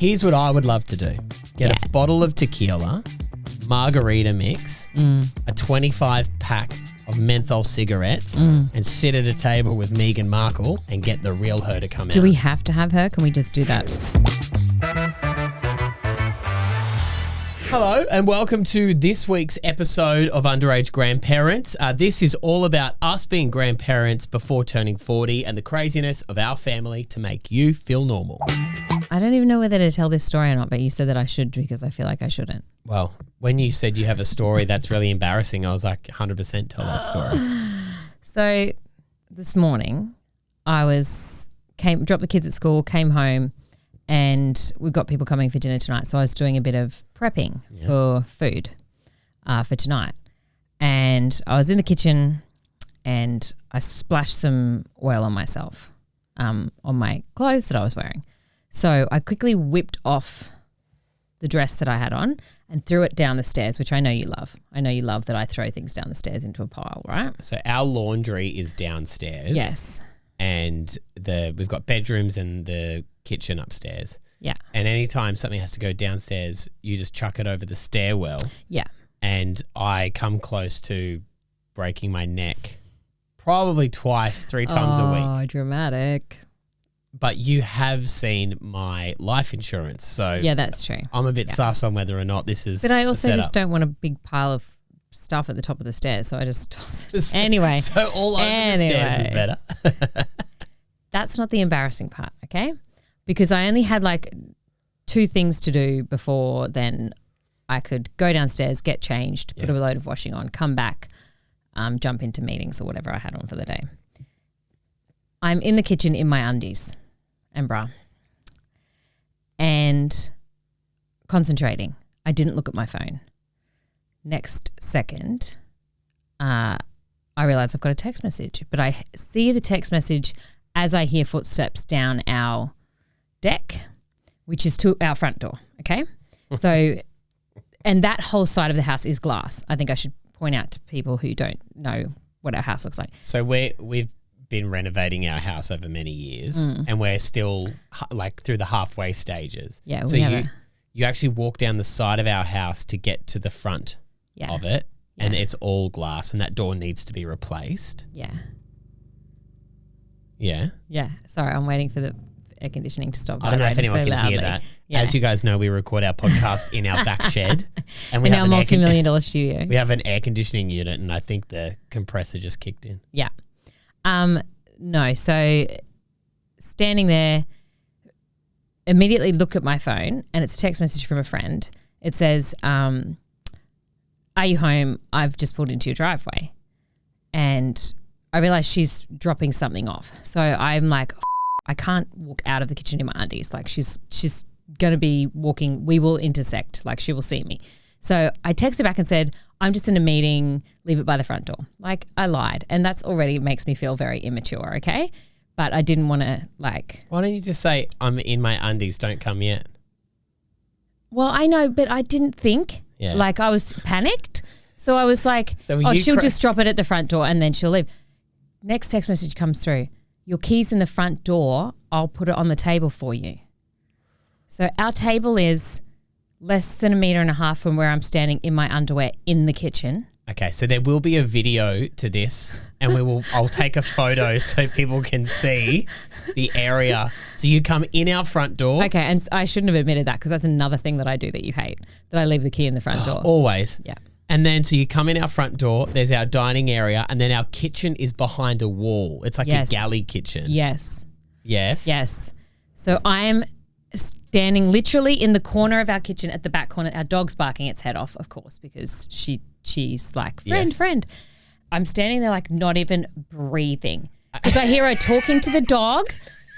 Here's what I would love to do. Get a bottle of tequila, margarita mix, a 25 pack of menthol cigarettes and sit at a table with Megan Markle and get the real her to come out. Do we have to have her? Can we just do that? Hello and welcome to this week's episode of Underage Grandparents. This is all about us being grandparents before turning 40 and the craziness of our family to make you feel normal. I don't even know whether to tell this story or not, but you said that I should because I feel like I shouldn't. Well, when you said you have a story that's really embarrassing, I was like 100% tell that story. So this morning I dropped the kids at school, came home, and we've got people coming for dinner tonight. So I was doing a bit of prepping for food for tonight. And I was in the kitchen and I splashed some oil on myself, on my clothes that I was wearing. So I quickly whipped off the dress that I had on and threw it down the stairs, which I know you love. I know you love that I throw things down the stairs into a pile, right? So our laundry is downstairs. Yes. And we've got bedrooms and the kitchen upstairs. Yeah. And anytime something has to go downstairs, you just chuck it over the stairwell. Yeah. And I come close to breaking my neck probably twice, 3 times a week. Oh, dramatic. But you have seen my life insurance. So yeah, that's true. I'm a bit sus on whether or not this is But I also a just setup. don't want a big pile of stuff at the top of the stairs, so I just toss it. Anyway. So all over the stairs is better. That's not the embarrassing part, okay? Because I only had like 2 things to do before then I could go downstairs, get changed, put a load of washing on, come back, jump into meetings or whatever I had on for the day. I'm in the kitchen in my undies and bra and concentrating. I didn't look at my phone. Next second, I realize I've got a text message, but I see the text message as I hear footsteps down our deck, which is to our front door, okay? So, and that whole side of the house is glass. I think I should point out to people who don't know what our house looks like. So we've been renovating our house over many years and we're still like through the halfway stages. Yeah. So you actually walk down the side of our house to get to the front of it and it's all glass and that door needs to be replaced. Yeah. Yeah. Yeah. Sorry, I'm waiting for the air conditioning to stop. I don't know if anyone can loudly. hear that. Yeah. As you guys know, we record our podcast in our back shed. And we in have our multi-million-dollar studio. We have an air conditioning unit and I think the compressor just kicked in. Yeah. No, so standing there, immediately look at my phone and it's a text message from a friend. It says, are you home? I've just pulled into your driveway. And I realized she's dropping something off. So I'm like, I can't walk out of the kitchen in my undies. Like she's going to be walking. We will intersect. Like she will see me. So I texted back and said, I'm just in a meeting. Leave it by the front door. Like I lied. And that's already makes me feel very immature. Okay. But I didn't want to like. Why don't you just say, I'm in my undies. Don't come yet. Well, I know, but I didn't think. Yeah. Like I was panicked. So I was like, she'll just drop it at the front door and then she'll leave. Next text message comes through. Your key's in the front door. I'll put it on the table for you. So our table is less than 1.5 meters from where I'm standing in my underwear in the kitchen. Okay, so there will be a video to this and I'll take a photo so people can see the area. So you come in our front door. Okay, and I shouldn't have admitted that because that's another thing that I do that you hate, that I leave the key in the front door. Always. Yeah. And then so you come in our front door, there's our dining area, and then our kitchen is behind a wall. It's like a galley kitchen. Yes. Yes? Yes. So I'm standing literally in the corner of our kitchen at the back corner. Our dog's barking its head off, of course, because she's like, friend. I'm standing there like not even breathing because I hear her talking to the dog,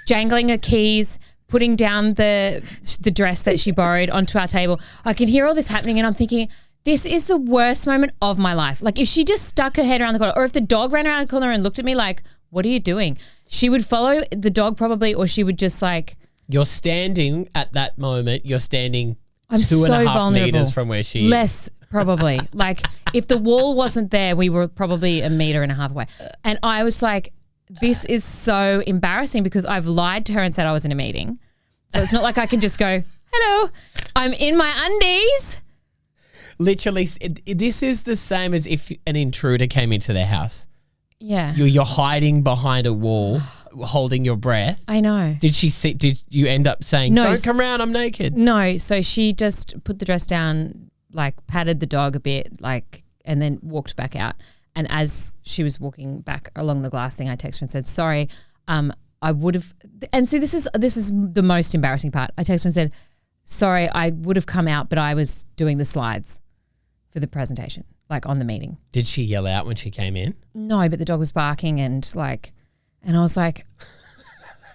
jangling her keys, putting down the dress that she borrowed onto our table. I can hear all this happening and I'm thinking, this is the worst moment of my life. Like if she just stuck her head around the corner or if the dog ran around the corner and looked at me like, what are you doing? She would follow the dog probably, or she would just like. You're standing at that moment, you're standing I'm 2.5 meters from where she is. Less probably. Like if the wall wasn't there, we were probably 1.5 meters away. And I was like, this is so embarrassing because I've lied to her and said I was in a meeting. So it's not like I can just go, Hello. I'm in my undies. Literally, this is the same as if an intruder came into their house. Yeah. You're hiding behind a wall, holding your breath. I know. Did you end up saying, No, don't come around, I'm naked? No. So she just put the dress down, like patted the dog a bit, like, and then walked back out. And as she was walking back along the glass thing, I texted her and said, sorry, I would have, and see, this is the most embarrassing part. I texted her and said, sorry, I would have come out, but I was doing the slides for the presentation, like on the meeting. Did she yell out when she came in? No, but the dog was barking and I was like,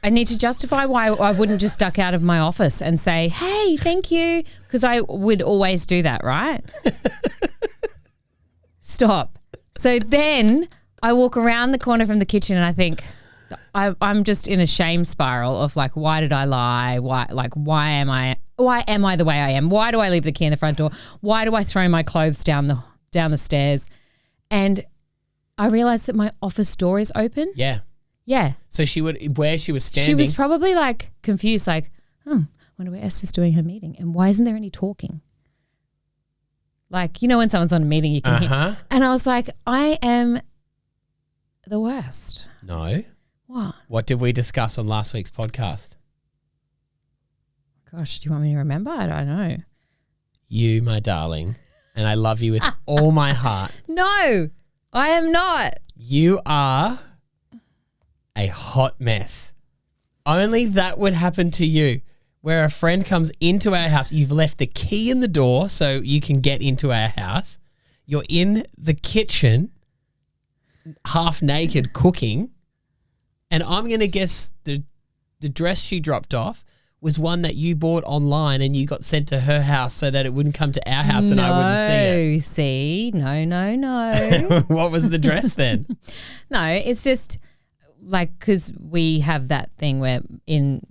I need to justify why I wouldn't just duck out of my office and say, hey, thank you, because I would always do that, right? Stop. So then I walk around the corner from the kitchen and I think I'm just in a shame spiral of like, why did I lie? Why am I the way I am? Why do I leave the key in the front door? Why do I throw my clothes down the stairs? And I realized that my office door is open. Yeah. Yeah. So where she was standing. She was probably like confused, like, wonder where Esther's doing her meeting and why isn't there any talking? Like, you know, when someone's on a meeting, you can hear. And I was like, I am the worst. No. What? What did we discuss on last week's podcast? Gosh, do you want me to remember? I don't know. You, my darling, and I love you with all my heart. No, I am not. You are a hot mess. Only that would happen to you, where a friend comes into our house. You've left the key in the door so you can get into our house. You're in the kitchen, half naked, cooking. And I'm going to guess the dress she dropped off was one that you bought online and you got sent to her house so that it wouldn't come to our house and I wouldn't see it. No. What was the dress then? No, it's just like, because we have that thing where in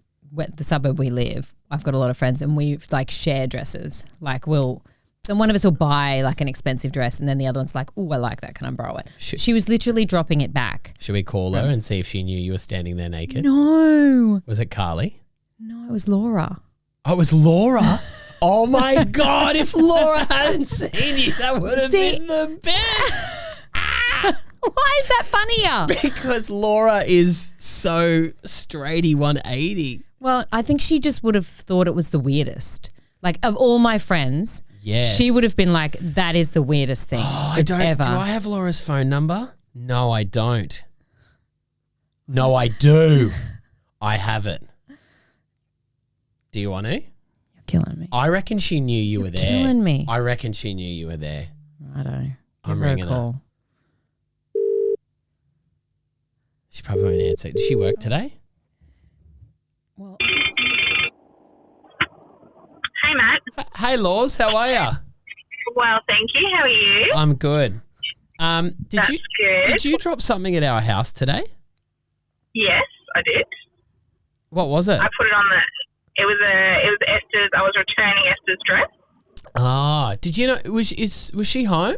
the suburb we live, I've got a lot of friends and we like share dresses. Like so one of us will buy like an expensive dress and then the other one's like, oh, I like that. Can I borrow it? She was literally dropping it back. Should we call her and see if she knew you were standing there naked? No. Was it Carly? No, it was Laura. Oh, it was Laura? Oh my God, if Laura hadn't seen you, that would have been the best. Why is that funnier? Because Laura is so straighty 180. Well, I think she just would have thought it was the weirdest. Like, of all my friends, yes, she would have been like, that is the weirdest thing ever. Do I have Laura's phone number? No, I don't. No, I do. I have it. Do you want to? You're killing me. I reckon she knew you were there. Killing me. I reckon she knew you were there. Righto. I'm ringing her. She probably won't answer. Did she work today? Well, Hey, Matt. Hey, Laws, how are you? Well, thank you. How are you? I'm good. That's good. Did you drop something at our house today? Yes, I did. What was it? I put it on it was Esther's. I was returning Esther's dress. Ah, did you know? Was she home?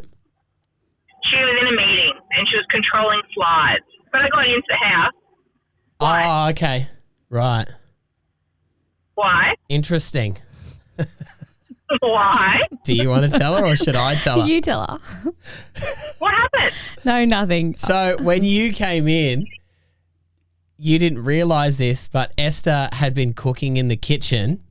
She was in a meeting and she was controlling slides. But I got into the house. Why? Oh, okay. Right. Why? Interesting. Why? Do you want to tell her or should I tell her? you tell her. What happened? No, nothing. So when you came in, you didn't realise this, but Esther had been cooking in the kitchen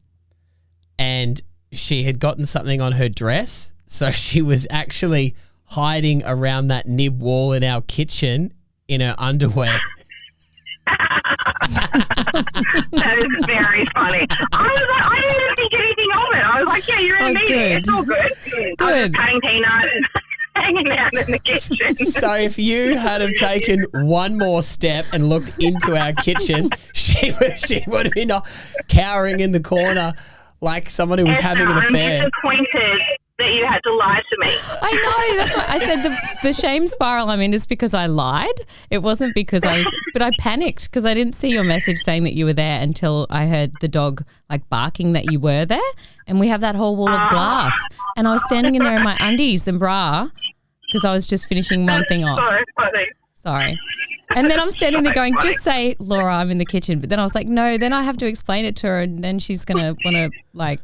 and she had gotten something on her dress. So she was actually hiding around that nib wall in our kitchen in her underwear. That is very funny. I didn't even think anything of it. I was like, yeah, you're in a meeting. Good. It's all good. I was patting Peanut and hanging out in the kitchen. So if you had have taken one more step and looked into our kitchen, she would have been cowering in the corner like someone who was having an affair. I'm disappointed that you had to lie to me. I know. That's why I said the shame spiral I'm in is because I lied. It wasn't because but I panicked because I didn't see your message saying that you were there until I heard the dog like barking that you were there. And we have that whole wall of glass. And I was standing in there in my undies and bra because I was just finishing one thing off. So funny. Sorry. And then I'm standing there going, just say, Laura, I'm in the kitchen. But then I was like, no, then I have to explain it to her and then she's going to want to like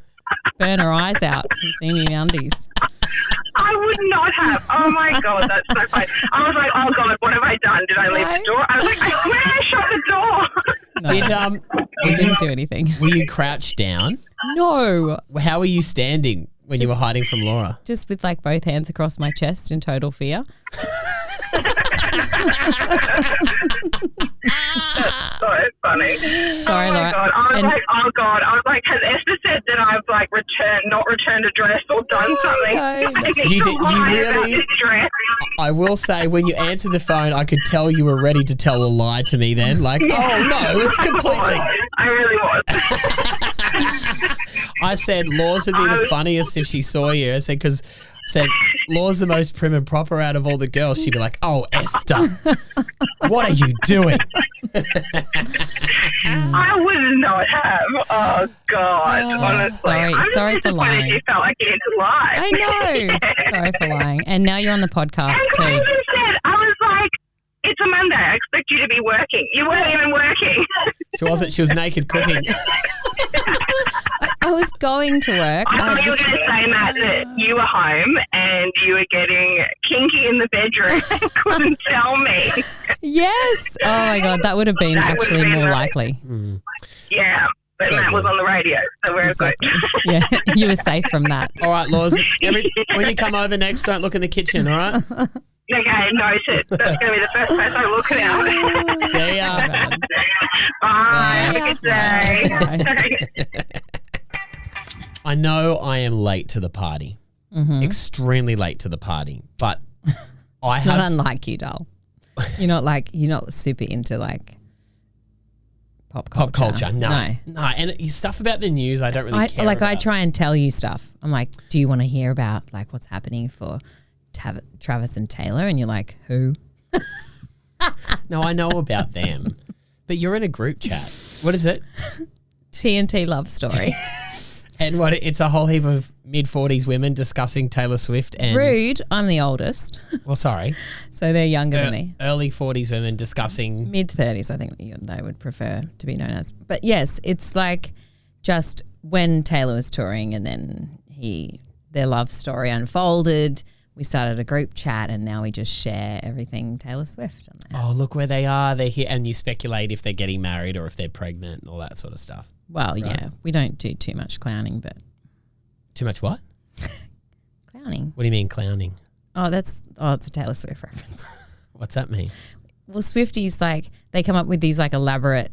burn her eyes out from seeing me in undies. I would not have. Oh, my God, that's so funny. I was like, oh, God, what have I done? Did I leave the door? I was like, I swear I shut the door. No, I didn't do anything. Were you crouched down? No. How were you standing when you were hiding from Laura? Just with like both hands across my chest in total fear. That's so funny. Sorry, oh my Laura. God. I was like, oh God. I was like, has Esther said that I've like not returned a dress or done something? no. You really. I will say, when you answered the phone, I could tell you were ready to tell a lie to me. Then, like, oh no, it's completely. I really was. I said Laws would be the funniest if she saw you. I said because Laws the most prim and proper out of all the girls. She'd be like, "Oh, Esther, what are you doing?" I would not have. Oh God, honestly. Sorry for lying. You felt like you had to lie. I know. Sorry for lying. And now you're on the podcast too. I was like, it's a Monday. I expect you to be working. You weren't even working. She wasn't. She was naked cooking. I was going to work. I thought you were going to say, Matt, that you were home and you were getting kinky in the bedroom and couldn't tell me. Yes. Oh, my God. That would have been actually more likely. Yeah. But So Matt good. was on the radio, so we're Exactly. good. Yeah, you were safe from that. All right, Laws. When you come over next, don't look in the kitchen. All right. Okay, noted. That's going to be the first place I look now. See ya. Bye. Have a good day. Bye. I know I am late to the party. Extremely late to the party, but I It's have. not unlike you, doll. You're not super into like pop culture. No. And stuff about the news, I don't really care about. I try and tell you stuff. I'm like, do you want to hear about like what's happening for Travis and Taylor? And you're like, who? No, I know about them, but you're in a group chat. What is it? TNT love story. And it's a whole heap of mid-40s women discussing Taylor Swift and... Rude. I'm the oldest. Well, sorry. So they're younger than me. Early 40s women discussing... Mid-30s, I think they would prefer to be known as. But yes, it's like just when Taylor was touring and then their love story unfolded, we started a group chat and now we just share everything Taylor Swift on there. Oh, look where they are. They're here. And you speculate if they're getting married or if they're pregnant and all that sort of stuff. Well, Right. yeah, we don't do too much clowning, but... Too much what? Clowning? What do you mean clowning? It's a Taylor Swift reference. What's that mean? Well, Swifties, like, they come up with these, like, elaborate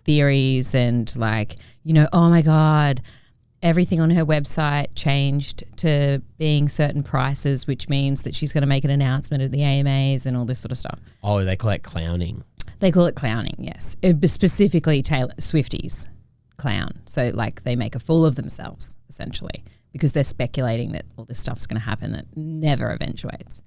theories and, like, oh, my God, everything on her website changed to being certain prices, which means that she's going to make an announcement at the AMAs and all this sort of stuff. Oh, they call it clowning. They call it clowning, yes. Specifically Taylor Swifties clown. So, like, they make a fool of themselves, essentially, because they're speculating that all this stuff's going to happen that never eventuates.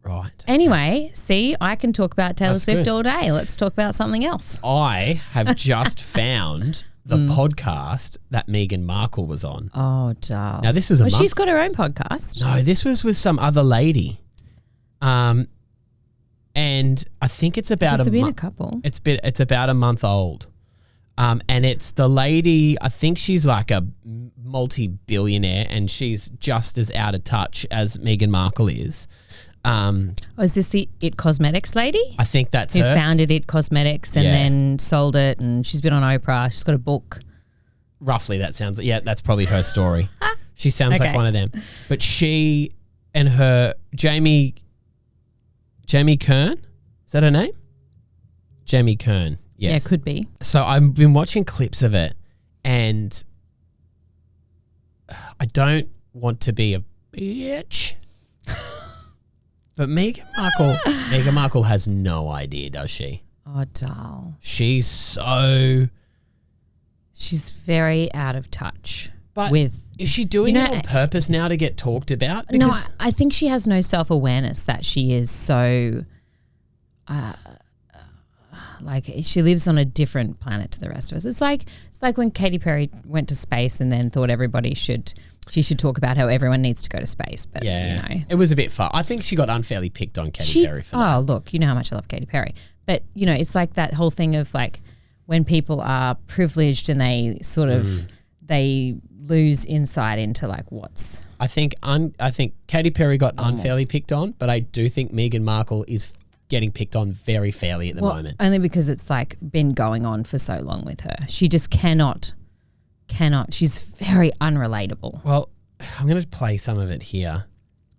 Right. Anyway, see, I can talk about Taylor That's Swift good. all day. Let's talk about something else. I have just found the podcast that Megan Markle was on. Oh, doll. Now, this was a month. She's got her own podcast. No, this was with some other lady. And I think it's about There's a been a month. couple. It's about a month old. And it's the lady, I think she's like a multi-billionaire and she's just as out of touch as Megan Markle is. Is this the It Cosmetics lady? I think that's Who her. founded It Cosmetics and Yeah. then sold it, and she's been on Oprah. She's got a book. Roughly, that sounds, yeah, that's probably her story. She sounds like Okay. one of them. But she and her, Jamie Kern, is that her name? Jamie Kern, yes. Yeah, could be. So I've been watching clips of it and I don't want to be a bitch. But Megan Markle has no idea, does she? Oh, doll. She's very out of touch But with... is she doing You know, it on purpose now to get talked about? No, Because I think she has no self-awareness that she is so like she lives on a different planet to the rest of us. It's like when Katy Perry went to space and then thought she should talk about how everyone needs to go to space. But it was a bit far. I think she got unfairly picked on Katy Perry for that. Oh, look, you know how much I love Katy Perry. But, it's like that whole thing of like when people are privileged and they sort of they lose insight into like what's. I think Katy Perry got unfairly picked on, but I do think Meghan Markle is getting picked on very fairly at the moment. Only because it's like been going on for so long with her. She just cannot. She's very unrelatable. Well, I'm going to play some of it here.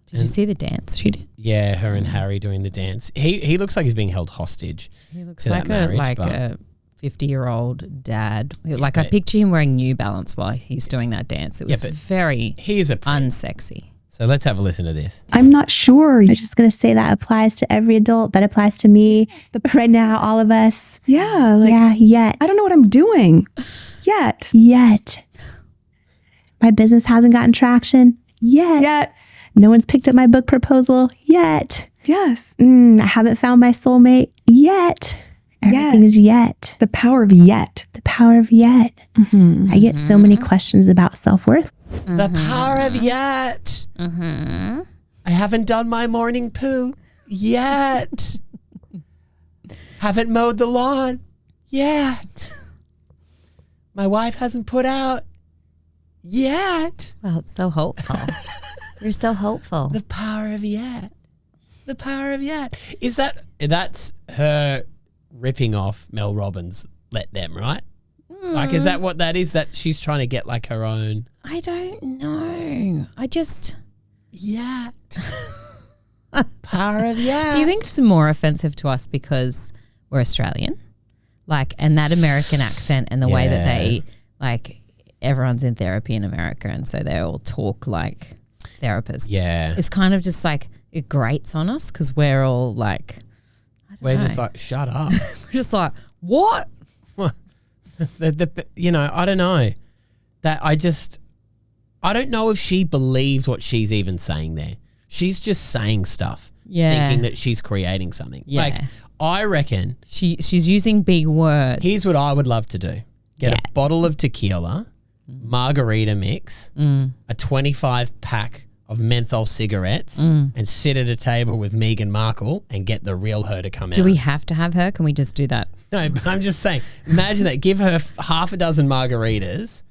Did you see the dance she did? Yeah, her and Harry doing the dance. He looks like he's being held hostage. He looks like a 50-year-old dad. Like I picture him wearing New Balance while he's doing that dance. It was very unsexy. So let's have a listen to this. I'm not sure. I'm just going to say that applies to every adult. That applies to me right now, all of us. Yeah. Yet. I don't know what I'm doing yet. My business hasn't gotten traction yet. No one's picked up my book proposal yet. Yes. I haven't found my soulmate yet. Everything is yet. The power of yet. The power of yet. I get so many questions about self-worth. The power of yet. I haven't done my morning poo yet. Haven't mowed the lawn yet. My wife hasn't put out yet. Well, it's so hopeful. You're so hopeful. The power of yet. The power of yet. That's her ripping off Mel Robbins' Let Them, right? Like, is that what that is? That she's trying to get like her own? I don't know. Yet. Power of yet. Do you think it's more offensive to us because we're Australian? Like, and that American accent and the way that they, like, everyone's in therapy in America and so they all talk like therapists. Yeah. It's kind of just like, it grates on us because we're all like, we're just like, shut up. We're just like, what? I don't know. I don't know if she believes what she's even saying there. She's just saying stuff, thinking that she's creating something. Yeah. Like, I reckon she's using big words. Here's what I would love to do. Get a bottle of tequila, margarita mix, a 25-pack of menthol cigarettes and sit at a table with Meghan Markle and get the real her to come out. Do we have to have her? Can we just do that? No, but I'm just saying, imagine that. Give her half a dozen margaritas,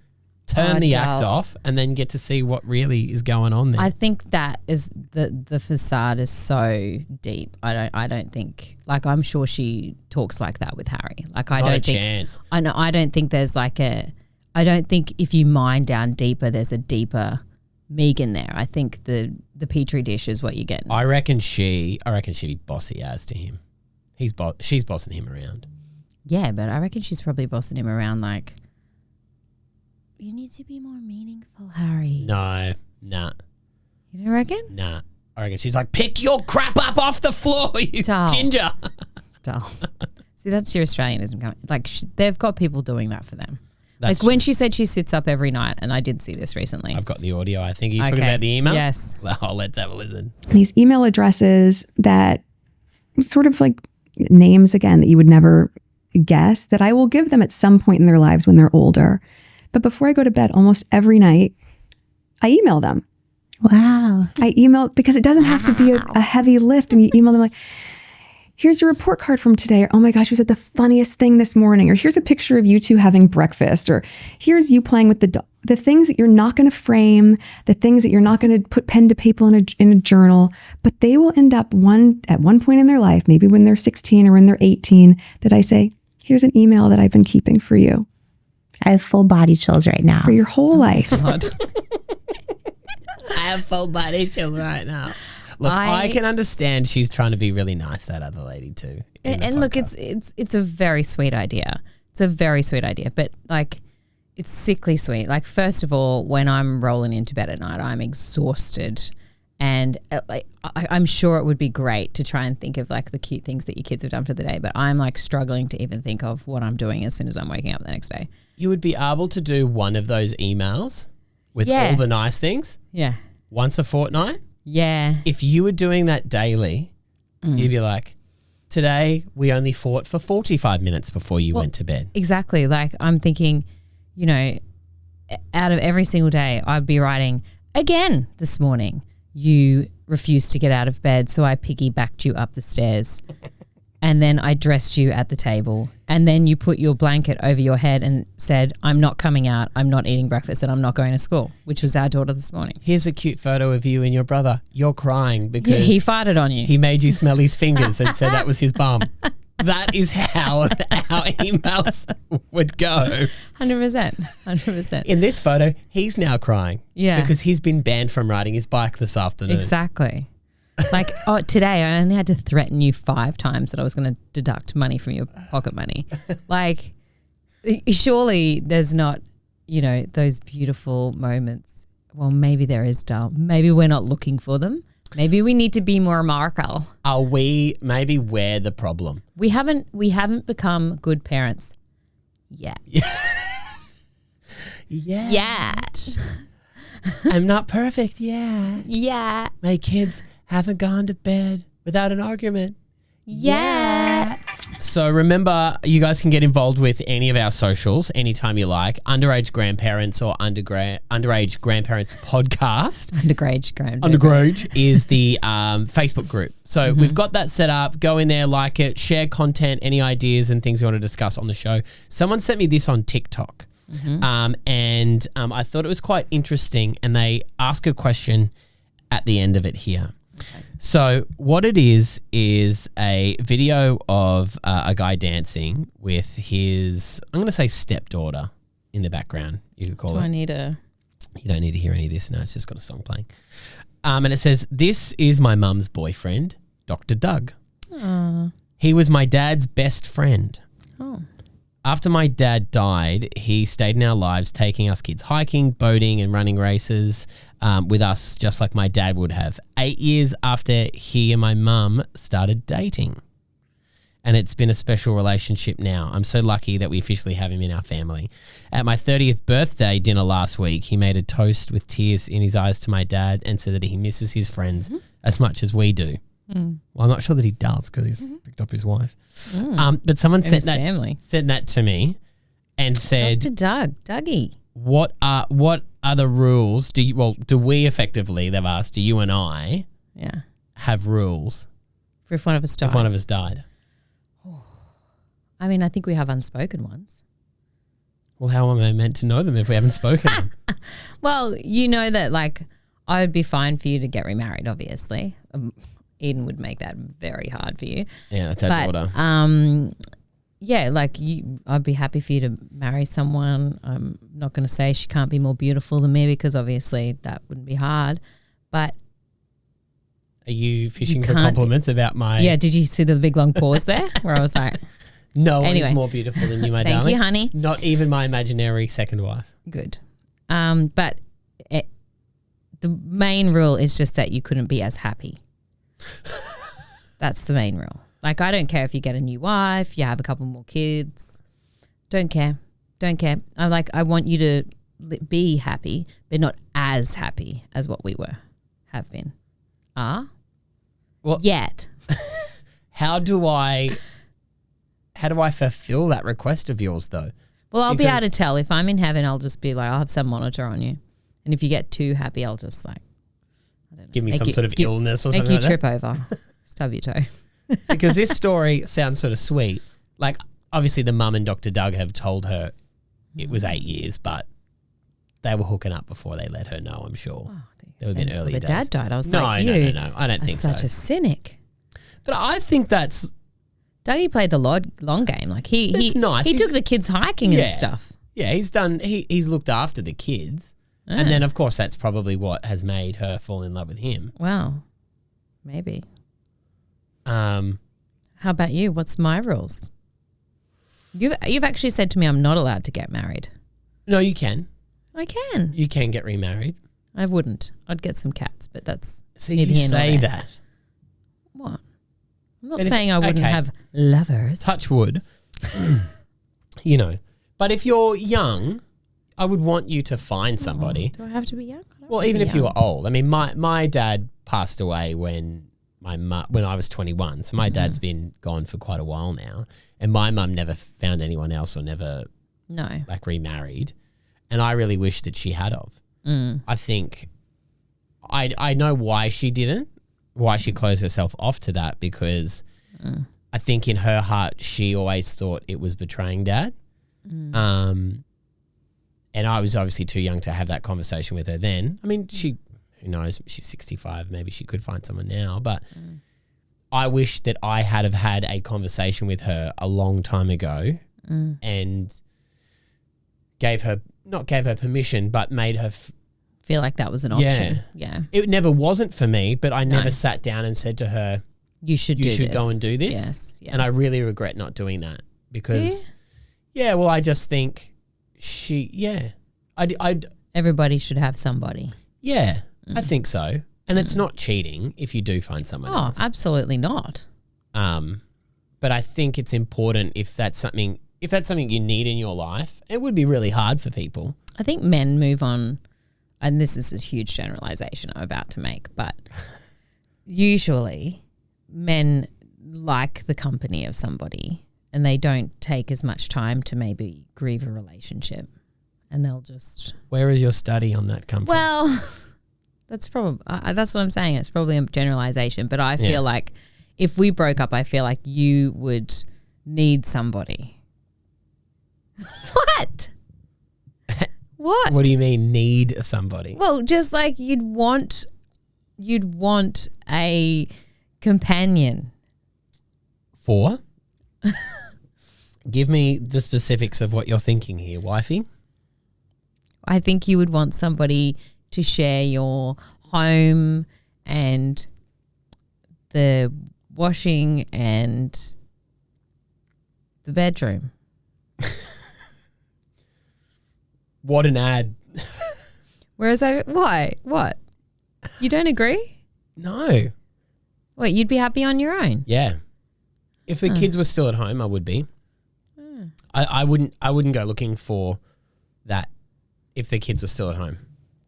turn the act off, and then get to see what really is going on there. I think that is the facade is so deep. I don't think, like, I'm sure she talks like that with Harry. Like, I don't think chance. I know. I don't think there's like I don't think if you mine down deeper, there's a deeper Megan there. I think the petri dish is what you're getting. I reckon she'd be bossy as to him. She's bossing him around. Yeah, but I reckon she's probably bossing him around like, you need to be more meaningful, Harry. No, nah. You don't reckon? Nah. I reckon she's like, pick your crap up off the floor, you ginger. Dull. See, that's your Australianism coming. Like, they've got people doing that for them. That's like when she said she sits up every night, and I did see this recently. I've got the audio, I think. Are you talking about the email? Yes. Well, let's have a listen. These email addresses that sort of like names, again, that you would never guess, that I will give them at some point in their lives when they're older. But before I go to bed almost every night, I email them. Wow. I email because it doesn't have to be a heavy lift, and you email them like, here's your report card from today, or oh my gosh, you said the funniest thing this morning, or here's a picture of you two having breakfast, or here's you playing with the dog. The things that you're not going to frame, the things that you're not going to put pen to paper in a journal, but they will end up at one point in their life, maybe when they're 16 or when they're 18, that I say, here's an email that I've been keeping for you. I have full body chills right now. For your whole life. I have full body chills right now. Look, I can understand she's trying to be really nice to that other lady too. And look, it's a very sweet idea. It's a very sweet idea, but like, it's sickly sweet. Like, first of all, when I'm rolling into bed at night, I'm exhausted, and like I'm sure it would be great to try and think of like the cute things that your kids have done for the day, but I'm like struggling to even think of what I'm doing as soon as I'm waking up the next day. You would be able to do one of those emails with all the nice things. Yeah. Once a fortnight. Yeah. If you were doing that daily, you'd be like, Today, we only fought for 45 minutes before you went to bed. Exactly. Like I'm thinking, you know, out of every single day, I'd be writing, again this morning, you refused to get out of bed, so I piggybacked you up the stairs. And then I dressed you at the table. And then you put your blanket over your head and said, I'm not coming out, I'm not eating breakfast, and I'm not going to school, which was our daughter this morning. Here's a cute photo of you and your brother. You're crying because he farted on you. he made you smell his fingers and said that was his bum. That is how our emails would go. 100%. In this photo, he's now crying. Yeah. Because he's been banned from riding his bike this afternoon. Exactly. Like, today I only had to threaten you 5 times that I was going to deduct money from your pocket money. Like, surely there's not, you know, those beautiful moments. Well, maybe there is, Dal. Maybe we're not looking for them. Maybe we need to be more Markle. Are we, maybe we're the problem? We haven't become good parents yet. Yeah. Yet. I'm not perfect. Yeah. Yeah. My kids haven't gone to bed without an argument. Yeah. So remember, you guys can get involved with any of our socials anytime you like. Underage Grandparents or Underage Grandparents Podcast. Underage is the Facebook group. So we've got that set up. Go in there, like it, share content, any ideas and things you want to discuss on the show. Someone sent me this on TikTok. And I thought it was quite interesting, and they ask a question at the end of it here. Okay. So what it is a video of a guy dancing with his, I'm going to say stepdaughter in the background, you could call it. You don't need to hear any of this. No, it's just got a song playing. And it says, "This is my mum's boyfriend, Dr. Doug. He was my dad's best friend. After my dad died, he stayed in our lives, taking us kids hiking, boating and running races with us, just like my dad would have. 8 years after he and my mum started dating. And it's been a special relationship now. I'm so lucky that we officially have him in our family. At my 30th birthday dinner last week, he made a toast with tears in his eyes to my dad and said that he misses his friends as much as we do. Well, I'm not sure that he does because he's picked up his wife. But someone sent that to me and said, Dr. Dougie. What are the rules? Do we effectively, they've asked, do you and I have rules for if one of us dies? If one of us died. I mean, I think we have unspoken ones. Well, how am I meant to know them if we haven't spoken them? Well, you know that, like, I would be fine for you to get remarried, obviously. Eden would make that very hard for you. Yeah, that's our daughter. Yeah, like I'd be happy for you to marry someone. I'm not going to say she can't be more beautiful than me because obviously that wouldn't be hard. But are you fishing for compliments about my... Yeah, did you see the big long pause there where I was like... No one is more beautiful than you, my darling. Thank you, honey. Not even my imaginary second wife. Good. But the main rule is just that you couldn't be as happy. That's the main rule. Like, I don't care if you get a new wife, you have a couple more kids. Don't care. I'm like, I want you to be happy, but not as happy as what we have been. Yet. How do I fulfill that request of yours though? Well, I'll be able to tell. If I'm in heaven, I'll just be like, I'll have some monitor on you. And if you get too happy, I'll just like, I don't know. Give me some sort of illness or something like that. Make you trip over. Stub your toe. Because this story sounds sort of sweet. Like, obviously the mum and Dr. Doug have told her it was 8 years, but they were hooking up before they let her know, I'm sure. They were a bit early days. The dad died. I was no, like, no. I don't think so. Such a cynic. But I think that's... Dougie played the long game. Like That's nice. He took the kids hiking and stuff. Yeah, he's looked after the kids. And then, of course, that's probably what has made her fall in love with him. Well, maybe. How about you? What's my rules? You've actually said to me I'm not allowed to get married. No, you can. I can. You can get remarried. I wouldn't. I'd get some cats, but that's... See, you say that. What? I'm not saying I wouldn't have lovers. Touch wood. You know. But if you're young, I would want you to find somebody. Do I have to be young? Well, even if you were old. I mean, my dad passed away when my mum when I was 21. So my dad's been gone for quite a while now, and my mum never found anyone else or never like remarried, and I really wish that she had of. I think I know why she didn't, why she closed herself off to that, because I think in her heart she always thought it was betraying Dad. And I was obviously too young to have that conversation with her then. I mean, who knows, she's 65, maybe she could find someone now, but I wish that I had have had a conversation with her a long time ago and not gave her permission, but made her feel like that was an option. Yeah. It never wasn't for me, but I never sat down and said to her, you should go and do this. Yes. Yeah. And I really regret not doing that because, well, I just think everybody should have somebody. Yeah, I think so. And it's not cheating if you do find someone else. Oh, absolutely not. But I think it's important if that's something you need in your life. It would be really hard for people. I think men move on, and this is a huge generalization I'm about to make, but usually men like the company of somebody and they don't take as much time to maybe grieve a relationship, and they'll just... Where is your study on that come from? Well, that's what I'm saying. It's probably a generalization, but I feel like if we broke up, I feel like you would need somebody. What? What? What do you mean need somebody? Well, just like you'd want a companion. For? Give me the specifics of what you're thinking here, wifey. I think you would want somebody to share your home and the washing and the bedroom. What an ad. Whereas why? What? You don't agree? No. What, you'd be happy on your own? Yeah. If the kids were still at home, I would be. I wouldn't go looking for that if the kids were still at home.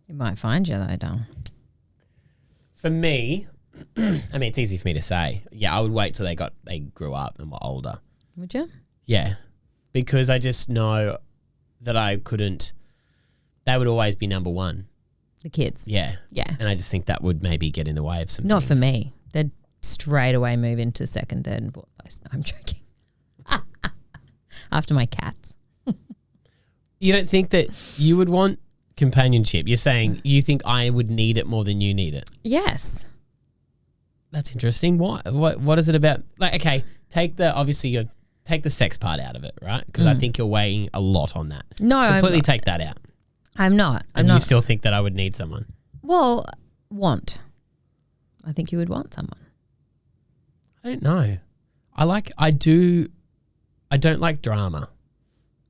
It might find you though, Dom. For me, I mean, it's easy for me to say. Yeah, I would wait till they grew up and were older. Would you? Yeah, because I just know that I couldn't. They would always be number one. The kids. Yeah. Yeah. And I just think that would maybe get in the way of some Not things. for me. They'd straight away move into second, third and fourth place. No, I'm joking. After my cats. You don't think that you would want companionship? You're saying you think I would need it more than you need it? Yes. That's interesting. What is it about? Like, okay, take the sex part out of it, right? Because I think you're weighing a lot on that. No, completely take that out. I'm not. And you still think that I would need someone? Well, want. I think you would want someone. I don't know. I don't like drama.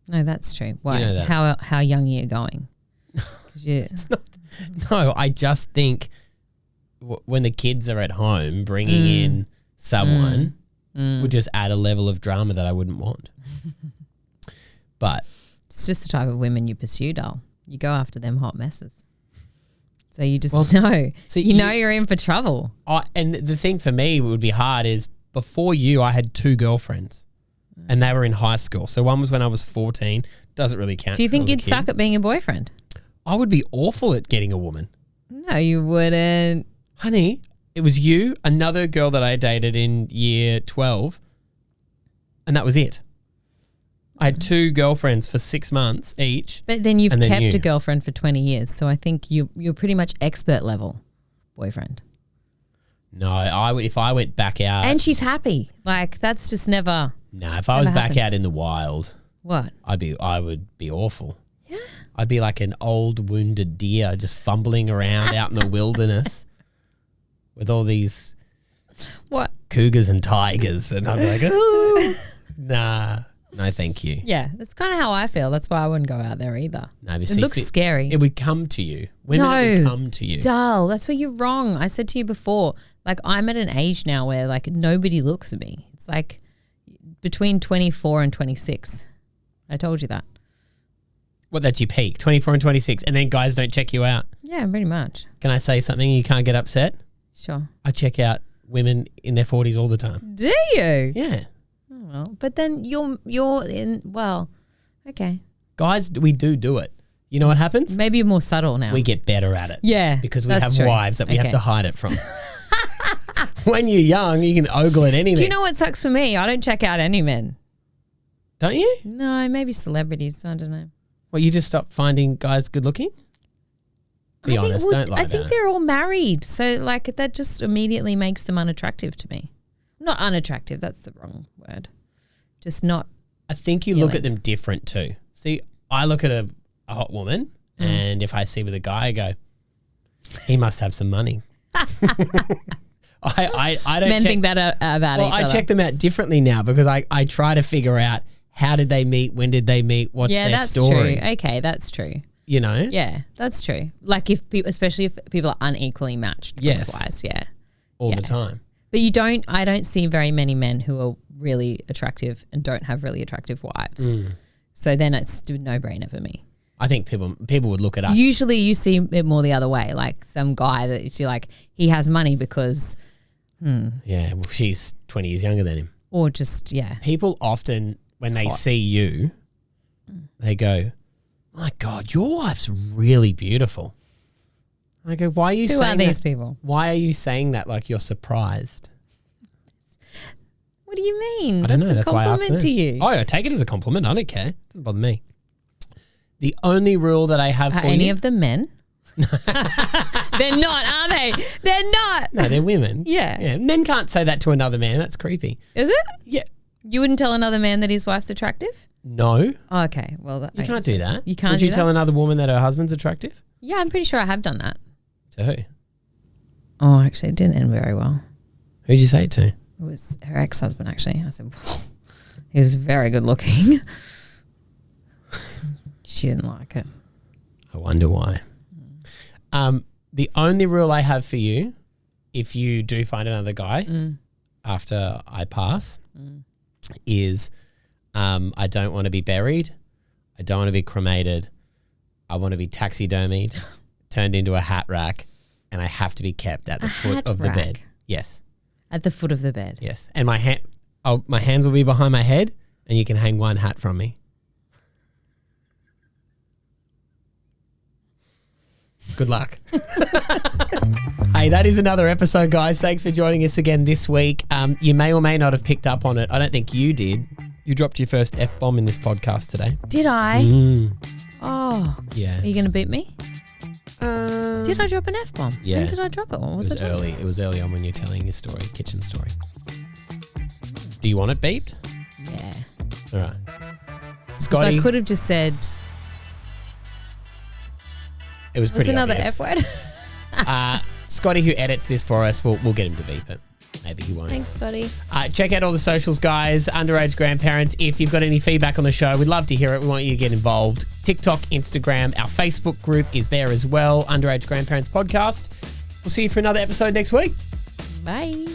No, that's true. Why? You know that. How young are you going? No, I just think when the kids are at home, bringing in someone would just add a level of drama that I wouldn't want. But it's just the type of women you pursue, doll. You go after them hot messes. So you just know. So you know you're in for trouble. And the thing for me would be hard is before you, I had 2 girlfriends and they were in high school. So one was when I was 14. Doesn't really count. Do you think you'd suck at being a boyfriend? I would be awful at getting a woman. No, you wouldn't. Honey, it was you, another girl that I dated in year 12, and that was it. I had 2 girlfriends for 6 months each. But then you've kept a girlfriend for 20 years, so I think you're pretty much expert level boyfriend. No, if I went back out. And she's happy. Like, that's just never. No, if I was back out in the wild. What? I would be awful. Yeah. I'd be like an old wounded deer just fumbling around out in the wilderness with all these cougars and tigers, and I'd be like, oh, nah, no, thank you. Yeah, that's kind of how I feel. That's why I wouldn't go out there either. No, it looks scary. It would come to you. Women, it would come to you. Dull. That's where you're wrong. I said to you before, like, I'm at an age now where like nobody looks at me. It's like between 24 and 26. I told you that. What, that's your peak, 24 and 26, and then guys don't check you out? Yeah, pretty much. Can I say something and you can't get upset? Sure. I check out women in their 40s all the time. Do you? Yeah. Oh, well, but then you're in. Well, okay. Guys, we do it. You know what happens? Maybe you're more subtle now. We get better at it. Yeah, Because we that's have true. wives that we have Okay. to hide it from. When you're young, you can ogle at anything. Do you know what sucks for me? I don't check out any men. Don't you? No, maybe celebrities. I don't know. Well, you just stop finding guys good looking? Be honest, don't lie I about think it. they're all married, so like that just immediately makes them unattractive to me. Not unattractive. That's the wrong word. Just not. I think you look Feeling. at them different too. See, I look at a hot woman and if I see with a guy, I go, he must have some money. I don't Men check, think that about well, each I other. check them out differently now because I try to figure out how did they meet, when did they meet, what's Yeah, their that's story. true. Okay, that's true. You know? Yeah, that's true. Like if people, especially if people are unequally matched, Yes. looks-wise, yeah. All Yeah. the time. But I don't see very many men who are really attractive and don't have really attractive wives. So then it's a no-brainer for me. I think people would look at us. Usually you see it more the other way, like some guy that you're like, he has money because, Yeah, well, she's 20 years younger than him. or just, yeah. People often, when they see you, they go, my God, your wife's really beautiful. I go, why are you Who saying are these that? people? Why are you saying that like you're surprised? What do you mean? I don't know. That's That's a why I asked compliment to them. you. Oh, I take it as a compliment. I don't care. It doesn't bother me. The only rule that I have Are for any you. of them men? They're not, are they? They're not. No, they're women. Yeah. Yeah. Men can't say that to another man. That's creepy. Is it? Yeah. You wouldn't tell another man that his wife's attractive? No. Oh, okay. Well, that You makes can't do sense. that. You can't Would do you that? tell another woman that her husband's attractive? Yeah, I'm pretty sure I have done that. To who? Oh, actually, it didn't end very well. Who'd you say it to? It was her ex-husband, actually. I said, he was very good looking. She didn't like it. I wonder why. The only rule I have for you, if you do find another guy after I pass, is I don't want to be buried. I don't want to be cremated. I want to be taxidermied, turned into a hat rack, and I have to be kept at the foot hat of the bed. rack? Yes, At the foot of the bed. yes. And my hands will be behind my head, and you can hang one hat from me. Good luck. Hey, that is another episode, guys. Thanks for joining us again this week. You may or may not have picked up on it. I don't think you did. You dropped your first F-bomb in this podcast today. Did I? Mm, Oh, yeah. are you going to beat me? Did I drop an F-bomb? Yeah. When did I drop it? What It was was it? early. It was early on when you're telling your story, kitchen story. Do you want it beeped? Yeah. All right. Because Scotty, I could have just said, it was what's pretty another obvious. F word? Scotty, who edits this for us, we'll get him to beep it. Maybe he won't. Thanks, buddy. Check out all the socials, guys. Underage Grandparents. If you've got any feedback on the show, we'd love to hear it. We want you to get involved. TikTok, Instagram, our Facebook group is there as well. Underage Grandparents Podcast. We'll see you for another episode next week. Bye.